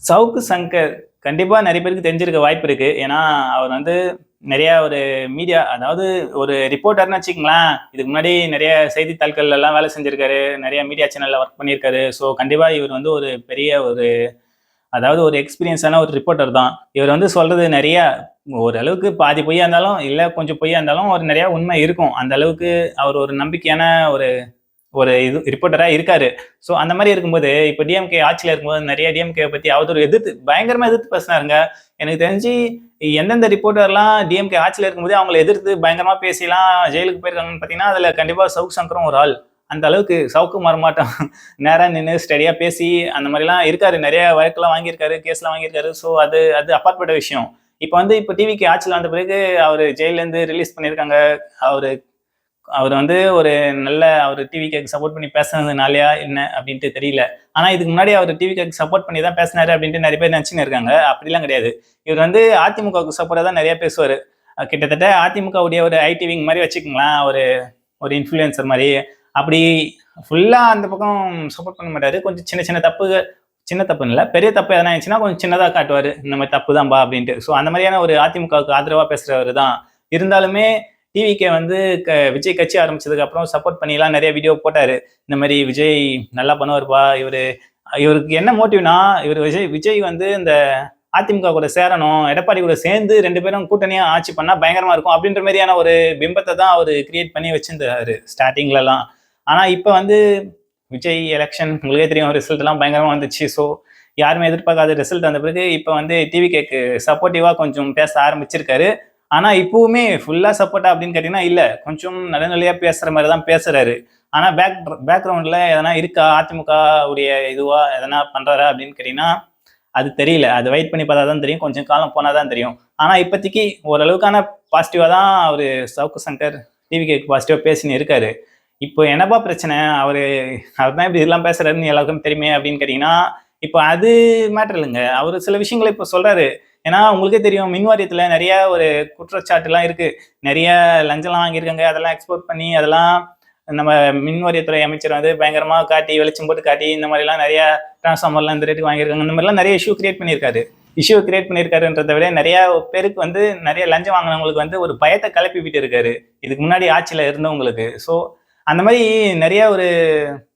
சவுக்கு சங்கர் கண்டிப்பா நெறைய பேருக்கு தெரிஞ்சிருக்க வாய்ப்பு இருக்கு. ஏன்னா, அவர் வந்து நெறையா ஒரு மீடியா அதாவது ஒரு ரிப்போர்ட்டர்ன்னு வச்சுக்கங்களேன். இதுக்கு முன்னாடி நெறைய செய்தித்தாள்கள்லாம் வேலை செஞ்சிருக்காரு. நெறைய மீடியா சேனல்ல ஒர்க் பண்ணியிருக்காரு. ஸோ, கண்டிப்பா இவர் வந்து ஒரு பெரிய ஒரு அதாவது ஒரு எக்ஸ்பீரியன்ஸான ஒரு ரிப்போர்ட்டர் தான். இவர் வந்து சொல்றது நெறைய ஓரளவுக்கு பாதி பொய்யா இருந்தாலும், இல்ல கொஞ்சம் பொய்யா இருந்தாலும் ஒரு நெறைய உண்மை இருக்கும். அந்த அளவுக்கு அவர் ஒரு நம்பிக்கையான ஒரு ஒரு இது ரிப்போர்ட்டரா இருக்காரு. ஸோ அந்த மாரி இருக்கும்போது, இப்ப டிஎம்கே ஆட்சியில இருக்கும்போது நெறைய டிஎம்கே பத்தி அவதூறு எதிர்த்து பயங்கரமா எதிர்த்து பேசினாருங்க. எனக்கு தெரிஞ்சு எந்தெந்த ரிப்போர்ட்டர்லாம் டிஎம்கே ஆட்சியில இருக்கும்போதே அவங்கள எதிர்த்து பயங்கரமா பேசிலாம் ஜெயிலுக்கு போயிருக்காங்கன்னு பார்த்தீங்கன்னா, அதுல கண்டிப்பா சவுக்கு சங்கரும் ஒரு ஆள். அந்த அளவுக்கு சவுக்கு மரமாட்டம் நேரா நின்னு ஸ்டெடியா பேசி அந்த மாரிலாம் இருக்காரு. நெறைய வழக்குலாம் வாங்கியிருக்காரு, கேஸ்லாம் வாங்கியிருக்காரு. ஸோ அது அது அப்பாற்பட்ட விஷயம். இப்ப டிவிகே ஆட்சியில வந்த பிறகு அவரு ஜெயில்லேருந்து ரிலீஸ் பண்ணியிருக்காங்க. அவரு அவர் வந்து ஒரு நல்ல அவரு டிவிகேக்கு சப்போர்ட் பண்ணி பேசுனதுனாலயா என்ன அப்படின்ட்டு தெரியல. ஆனா இதுக்கு முன்னாடி அவரு டிவிகேக்கு சப்போர்ட் பண்ணி தான் பேசினாரு அப்படின்ட்டு நெறைய பேர் நெனச்சுன்னு இருக்காங்க. அப்படிலாம் கிடையாது. இவர் வந்து அதிமுகவுக்கு சப்போர்ட்டா தான் நெறைய பேசுவாரு. கிட்டத்தட்ட அதிமுகவுடைய ஒரு ஐடி விங் மாரி வச்சுக்கங்களேன். ஒரு ஒரு இன்ஃப்ளூயன்சர் மாரி. அப்படி ஃபுல்லா அந்த பக்கம் சப்போர்ட் பண்ண மாட்டாரு. கொஞ்சம் சின்ன சின்ன தப்புகள் சின்ன தப்புன்னு இல்ல. பெரிய தப்பு எதனா இருந்துச்சுன்னா கொஞ்சம் சின்னதா காட்டுவாரு. இந்த மாரி தப்பு தான்பா அப்படின்ட்டு. ஸோ அந்த மாரியான ஒரு அதிமுகவுக்கு ஆதரவா பேசுறவரு தான். இருந்தாலுமே டிவிகே வந்து விஜய் கட்சி ஆரம்பிச்சதுக்கு அப்புறம் சப்போர்ட் பண்ணிலாம் நிறைய வீடியோ போட்டாரு. இந்த மாதிரி விஜய் நல்லா பண்ணுவாருப்பா. இவருக்கு என்ன மோட்டிவ்னா, இவர் விஜய் விஜய் வந்து இந்த அதிமுக கூட சேரணும், எடப்பாடி கூட சேர்ந்து 2 பேரும் கூட்டணியா ஆட்சி பண்ணா பயங்கரமா இருக்கும் அப்படின்ற மாதிரியான ஒரு பிம்பத்தை தான் அவர் கிரியேட் பண்ணி வச்சிருந்தாரு ஸ்டார்டிங்லலாம். ஆனா இப்ப வந்து விஜய் எலெக்ஷன் உங்களுக்கே தெரியும், ரிசல்ட் எல்லாம் பயங்கரமா வந்துச்சு. ஸோ யாருமே எதிர்பார்க்காத ரிசல்ட் வந்த பிறகு இப்ப வந்து டிவிகேக்கு சப்போர்ட்டிவா கொஞ்சம் பேச ஆரம்பிச்சிருக்காரு. ஆனா இப்பவுமே ஃபுல்லா சப்போர்ட்டா அப்படின்னு கேட்டீங்கன்னா இல்ல. கொஞ்சம் நடுநிலையா பேசுற மாதிரி தான் பேசுறாரு. ஆனா பேக்ரவுண்ட்ல எதனா இருக்கா அதிமுக உடைய இதுவா எதனா பண்றாரா அப்படின்னு கேட்டீங்கன்னா அது தெரியல. அது வெயிட் பண்ணி பார்த்தா தான் தெரியும். கொஞ்சம் காலம் போனா தான் தெரியும். ஆனா இப்போதைக்கு ஓரளவுக்கான பாசிட்டிவா தான் அவரு சவுக்கு சங்கர் டிவிகேக்கு பாசிட்டிவா பேசின்னு இருக்காரு. இப்போ என்னப்பா பிரச்சனை? அவர் தான் இப்படி இதெல்லாம் பேசுறாருன்னு எல்லாருக்கும் தெரியுமே அப்படின்னு கேட்டீங்கன்னா, இப்போ அது மேட்டர் இல்லைங்க. அவரு சில விஷயங்களை இப்போ சொல்றாரு. ஏன்னா உங்களுக்கே தெரியும், மின் வாரியத்துல நிறைய ஒரு குற்றச்சாட்டுலாம் இருக்கு. நிறைய லஞ்சம்லாம் வாங்கியிருக்காங்க. அதெல்லாம் எக்ஸ்போர்ட் பண்ணி அதெல்லாம் நம்ம மின் வாரியத்துறை அமைச்சர் வந்து பயங்கரமா காட்டி, வெளிச்சம் போட்டு காட்டி, இந்த மாதிரிலாம் நிறைய டிரான்ஸ்ஃபார்மர்லாம் இந்த ரேட்டுக்கு வாங்கியிருக்காங்க. இந்த மாதிரிலாம் நிறைய இஷ்யூ கிரியேட் பண்ணியிருக்காருன்றதை விட நிறைய பேருக்கு வந்து நிறைய லஞ்சம் வாங்கினவங்களுக்கு வந்து ஒரு பயத்தை கிளப்பி விட்டு இருக்காரு. இதுக்கு முன்னாடி ஆட்சியில இருந்தவங்களுக்கு. ஸோ அந்த மாதிரி நிறைய ஒரு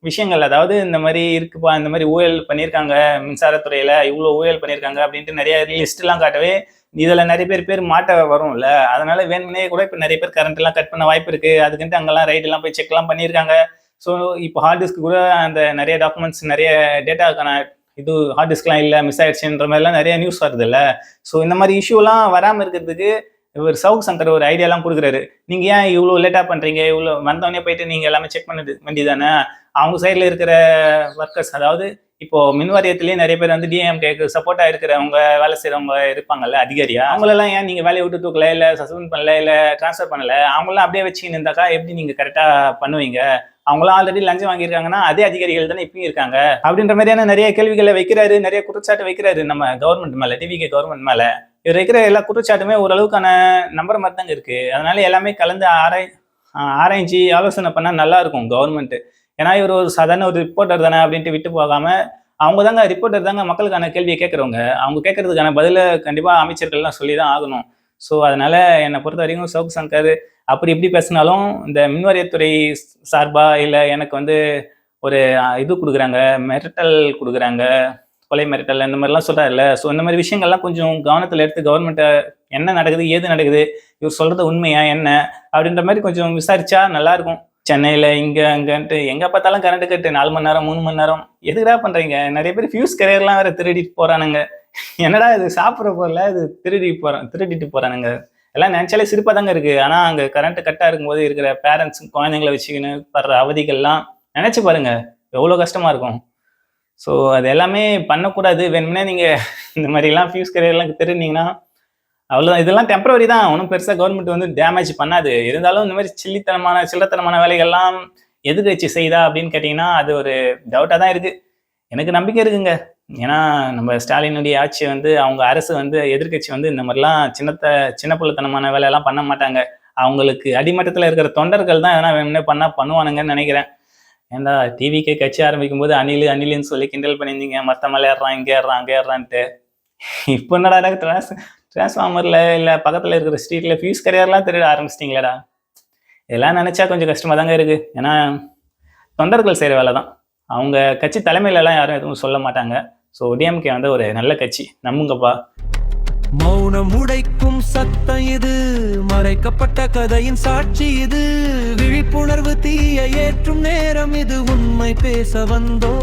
விஷயங்கள், அதாவது இந்த மாதிரி இருக்குப்பா, இந்த மாதிரி ஊழல் பண்ணியிருக்காங்க மின்சாரத்துறையில, இவ்வளோ ஊழல் பண்ணியிருக்காங்க அப்படின்ட்டு நிறைய லிஸ்ட் எல்லாம் காட்டவே இதுல நிறைய பேர் மாட்ட வரும்ல. அதனால வேணும்னே கூட இப்ப நிறைய பேர் கரண்ட் எல்லாம் கட் பண்ண வாய்ப்பு இருக்கு. அதுக்குன்ட்டு அங்கெல்லாம் ரைட் எல்லாம் போய் செக் எல்லாம் பண்ணியிருக்காங்க. ஸோ இப்போ ஹார்ட் டிஸ்க் கூட அந்த நிறைய டாக்குமெண்ட்ஸ் நிறைய டேட்டாக்கான இது ஹார்ட் டிஸ்க்லாம் இல்லை, மிஸ் ஆயிடுச்சுன்ற மாதிரிலாம் நிறைய நியூஸ் வருது இல்ல. ஸோ இந்த மாதிரி இஷ்யூலாம் வராமல் இருக்கிறதுக்கு இவர் சவுக் சங்கர் ஒரு ஐடியாலாம் கொடுக்குறாரு. நீங்க ஏன் இவ்வளோ லேட்டா பண்றீங்க? இவ்வளோ வந்தவொடனே போயிட்டு நீங்க எல்லாமே செக் பண்ண வேண்டியதானே? அவங்க சைட்ல இருக்கிற ஒர்க்கர்ஸ், அதாவது இப்போ மின் வாரியத்திலேயே நிறைய பேர் வந்து டிஎம்கேக்கு சப்போர்ட்டா இருக்கிறவங்க, வேலை செய்யறவங்க இருப்பாங்கல்ல அதிகாரியா, அவங்களெல்லாம் ஏன் நீங்க வேலையை விட்டு தூக்கல, இல்ல சஸ்பெண்ட் பண்ணல, இல்ல டிரான்ஸ்ஃபர் பண்ணல? அவங்களாம் அப்படியே வச்சுக்கின்னு இருந்தாக்கா எப்படி நீங்க கரெக்டா பண்ணுவீங்க? அவங்களாம் ஆல்ரெடி லஞ்சம் வாங்கியிருக்காங்கன்னா அதே அதிகாரிகள் தானே இப்பயும் இருக்காங்க அப்படின்ற மாதிரியான நிறைய கேள்விகளை வைக்கிறாரு, நிறைய குற்றச்சாட்டு வைக்கிறாரு நம்ம கவர்மெண்ட் மேல, டிவிகே கவர்மெண்ட் மேல. இவர் இருக்கிற எல்லா குற்றச்சாட்டுமே ஓரளவுக்கான நம்புற மாதிரி தாங்க இருக்கு. அதனால எல்லாமே கலந்து ஆராய்ச்சி ஆலோசனை பண்ணா நல்லா இருக்கும் கவர்மெண்ட். ஏன்னா இவர் ஒரு சாதாரண ஒரு ரிப்போர்ட்டர் தானே அப்படின்ட்டு விட்டு போகாம, அவங்க தாங்க ரிப்போர்ட்டர் தாங்க மக்களுக்கான கேள்வியை கேட்கறவங்க. அவங்க கேட்கறதுக்கான பதில கண்டிப்பா அமைச்சர்கள்லாம் சொல்லிதான் ஆகணும். ஸோ அதனால என்னை பொறுத்த வரைக்கும் சவுக் சங்கர் அப்படி இப்படி பேசினாலும் இந்த மின்வாரியத்துறை சார்பா இல்லை எனக்கு வந்து ஒரு இது கொடுக்குறாங்க, மிரட்டல் கொடுக்குறாங்க, கொலை மிரட்டல் இந்த மாதிரிலாம் சொல்றாருல்ல. ஸோ இந்த மாதிரி விஷயங்கள்லாம் கொஞ்சம் கவனத்தில் எடுத்து கவர்மெண்ட்டை என்ன நடக்குது, ஏது நடக்குது, இவர் சொல்றது உண்மையா என்ன அப்படின்ற மாதிரி கொஞ்சம் விசாரிச்சா நல்லா இருக்கும். சென்னையில இங்க அங்கன்ட்டு எங்க பார்த்தாலும் கரண்ட் கட்டு 4 மணி நேரம் 3 மணி நேரம் எதுக்குடா பண்றீங்க? நிறைய பேர் ஃபியூஸ் கரியர்லாம் வேற திருடிட்டு போறானுங்க. என்னடா இது சாப்பிட்ற பொருள இது திருடிட்டு போறானுங்க. எல்லாம் நினைச்சாலே சிரிப்பா தாங்க இருக்கு. ஆனா அங்க கரண்ட் கட்டா இருக்கும்போது இருக்கிற பேரண்ட்ஸ் குழந்தைங்களை வச்சுக்கின்னு படுற அவதிகள்லாம் நினைச்சு பாருங்க, எவ்வளவு கஷ்டமா இருக்கும். ஸோ அது எல்லாமே பண்ணக்கூடாது. வேணும்னே நீங்க இந்த மாதிரி எல்லாம் ஃபியூஸ் கரியர்லாம் திருடினீங்கன்னா அவ்வளவுதான். இதெல்லாம் டெம்பரவரி தான். ஒன்றும் பெருசா கவர்மெண்ட் வந்து டேமேஜ் பண்ணாது. இருந்தாலும் இந்த மாதிரி சில்லத்தனமான வேலைகள்லாம் எதிர்க்கட்சி செய்தா அப்படின்னு கேட்டீங்கன்னா அது ஒரு டவுட்டா தான் இருக்கு. எனக்கு நம்பிக்கை இருக்குங்க. ஏன்னா நம்ம ஸ்டாலினுடைய ஆட்சி வந்து அவங்க அரசு வந்து எதிர்க்கட்சி வந்து இந்த மாதிரிலாம் சின்ன பிள்ளைத்தனமான வேலையெல்லாம் பண்ண மாட்டாங்க. அவங்களுக்கு அடிமட்டத்தில் இருக்கிற தொண்டர்கள் தான் எதனா வேணும்னே பண்ணுவானுங்கன்னு நினைக்கிறேன். ஏன்டா டிவிக்கே கட்சி ஆரம்பிக்கும் போது அணிலுன்னு சொல்லி கிண்டல் பண்ணியிருந்தீங்க, மத்த மேல ஏறுறான், இங்க ஏறுறான், அங்க ஏறுறான்ட்டு. இப்போ என்னடா டிரான்ஸ்ஃபார்மர்ல இல்ல பக்கத்துல இருக்கிற ஸ்ட்ரீட்ல ஃபியூஸ் கரியர்லாம் திருட ஆரம்பிச்சிட்டீங்களேடா. இதெல்லாம் நினைச்சா கொஞ்சம் கஷ்டமா தாங்க இருக்கு. ஏன்னா தொண்டர்கள் செய்யற வேலை தான். அவங்க கட்சி தலைமையிலலாம் யாரும் எதுவும் சொல்ல மாட்டாங்க. ஸோ டிஎம்கே வந்து ஒரு நல்ல கட்சி, நம்புங்கப்பா. மௌனம் உடைக்கும் சத்தம் இது, மறைக்கப்பட்ட கதையின் சாட்சி இது, விழிப்புணர்வு தீய ஏற்றும் நேரம் இது, உண்மை பேச வந்தோ